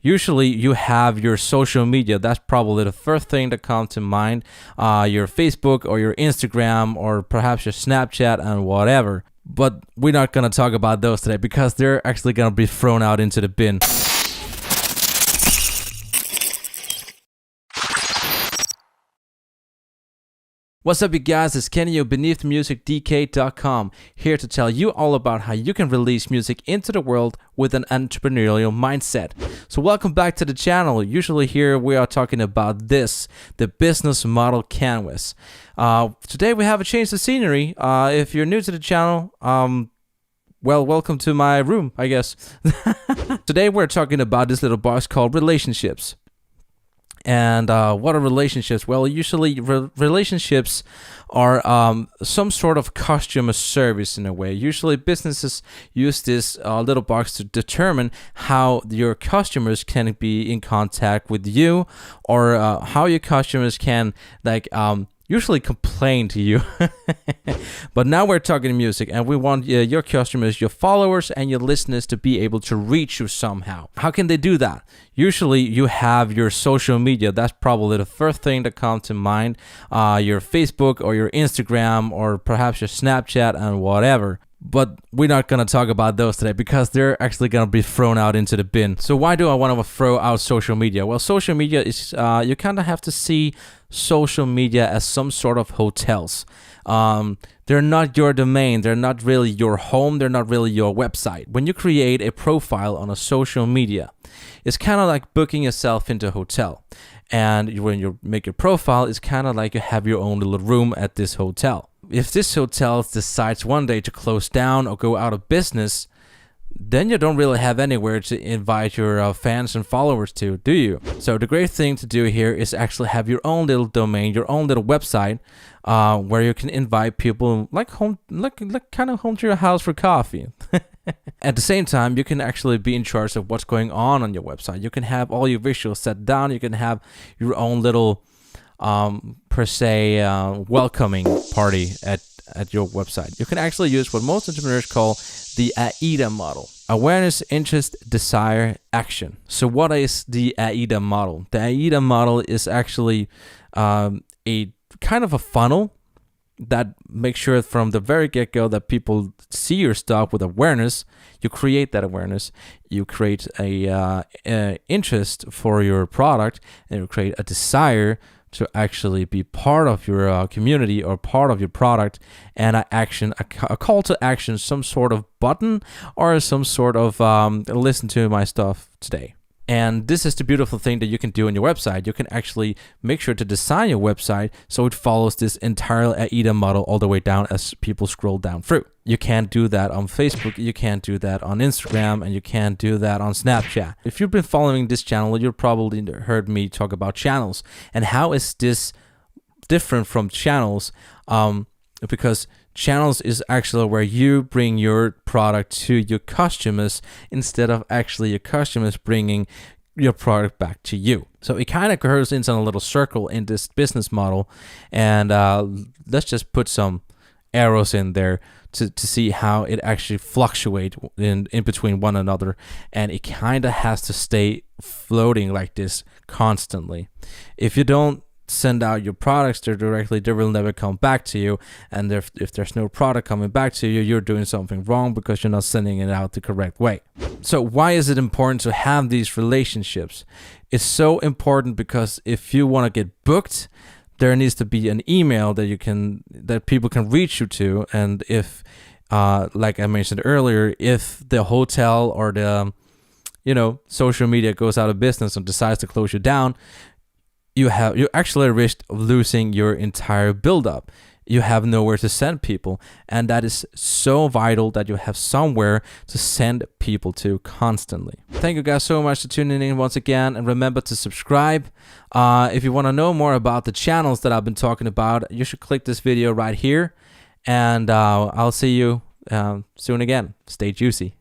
Usually you have your social media. That's probably the first thing that comes to mind. Your Facebook or your Instagram or perhaps your Snapchat and whatever. But we're not going to talk about those today because they're actually going to be thrown out into the bin. What's up, you guys? It's Kenio beneathmusicdk.com, here to tell you all about how you can release music into the world with an entrepreneurial mindset. So welcome back to the channel. Usually here we are talking about the business model canvas. Today we have a change of scenery. If you're new to the channel, well, welcome to my room, I guess. Today we're talking about this little box called relationships. And what are relationships? Well, usually relationships are some sort of customer service in a way. Usually businesses use this little box to determine how your customers can be in contact with you, or how your customers can usually complain to you. But now we're talking music, and we want your customers, your followers, and your listeners to be able to reach you somehow. How can they do that? Usually you have your social media. That's probably the first thing that comes to mind. Your Facebook or your Instagram or perhaps your Snapchat and whatever. But we're not going to talk about those today because they're actually going to be thrown out into the bin. So why do I want to throw out social media? Well, social media is, you kind of have to see social media as some sort of hotels. They're not your domain. They're not really your home. They're not really your website. When you create a profile on a social media, it's kind of like booking yourself into a hotel. And when you make your profile, it's kind of like you have your own little room at this hotel. If this hotel decides one day to close down or go out of business, then you don't really have anywhere to invite your fans and followers to, do you? So the great thing to do here is actually have your own little domain, your own little website, where you can invite people like kind of home to your house for coffee. At the same time, you can actually be in charge of what's going on your website. You can have all your visuals set down. You can have your own little per se welcoming party at your website. You can actually use what most entrepreneurs call the AIDA model: awareness, interest, desire, action. So what is the AIDA model? The AIDA model is actually a kind of a funnel that makes sure from the very get-go that people see your stuff with awareness. You create that awareness, you create a interest for your product, and you create a desire to actually be part of your community or part of your product, and a call to action, some sort of button or some sort of listen to my stuff today. And this is the beautiful thing that you can do on your website. You can actually make sure to design your website so it follows this entire AIDA model all the way down as people scroll down through. You can't do that on Facebook, you can't do that on Instagram, and you can't do that on Snapchat. If you've been following this channel, you've probably heard me talk about channels. And how is this different from channels? Because channels is actually where you bring your product to your customers instead of actually your customers bringing your product back to you. So it kind of curves into a little circle in this business model. And let's just put some arrows in there to see how it actually fluctuates in between one another. And it kind of has to stay floating like this constantly. If you don't send out your products there directly, they will never come back to you. And if there's no product coming back to you, you're doing something wrong because you're not sending it out the correct way. So why is it important to have these relationships? It's so important because if you want to get booked, there needs to be an email that people can reach you to. And if like I mentioned earlier, if the hotel or the social media goes out of business and decides to close you down, you actually risk losing your entire build-up. You have nowhere to send people, and that is so vital that you have somewhere to send people to constantly. Thank you guys so much for tuning in once again, and remember to subscribe. If you want to know more about the channels that I've been talking about, you should click this video right here, and I'll see you soon again. Stay juicy.